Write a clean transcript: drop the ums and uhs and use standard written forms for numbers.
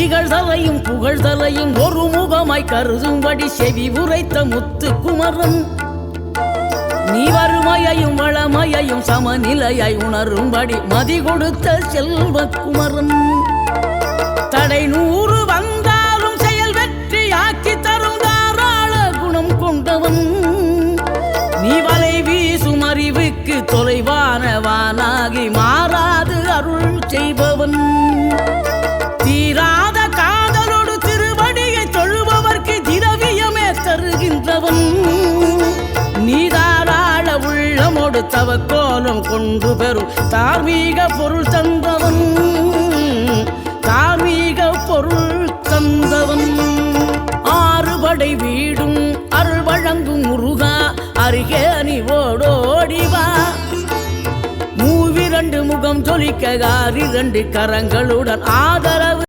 இகழ்தலையும் புகழ்தலையும் ஒரு முகமாய் கருதும்படி செவி உரைத்த முத்து குமரன் நீ வறுமையையும் வளமையையும் சமநிலையை உணரும்படி மதி கொடுத்த செல்வ குமரன் தடை 100 வந்தாலும் செயல் வெற்றியாக்கி தரும் தாராள குணம் கொண்டவன் நீ வலை வீசும் அறிவுக்கு தொலைவானவானாகி மாறாது அருள் செய்பவன் தீராத காதலோடு திருவடியை தொழுபவர்க்கு திரவியமே தருகின்றவன் நீதாராள உள்ளமோடு தவக்கோலம் கொண்டு பெறும் தார்மீக பொருள் தந்தவன் தார்மீக பொருள் தந்தவன் ஆறுபடை வீடும் அருள் வழங்கும் முருகா அருகே நீ ஓடோடிவா மூவிரண்டு முகம் ஜொலிக்க 2 கரங்களுடன் ஆதரவு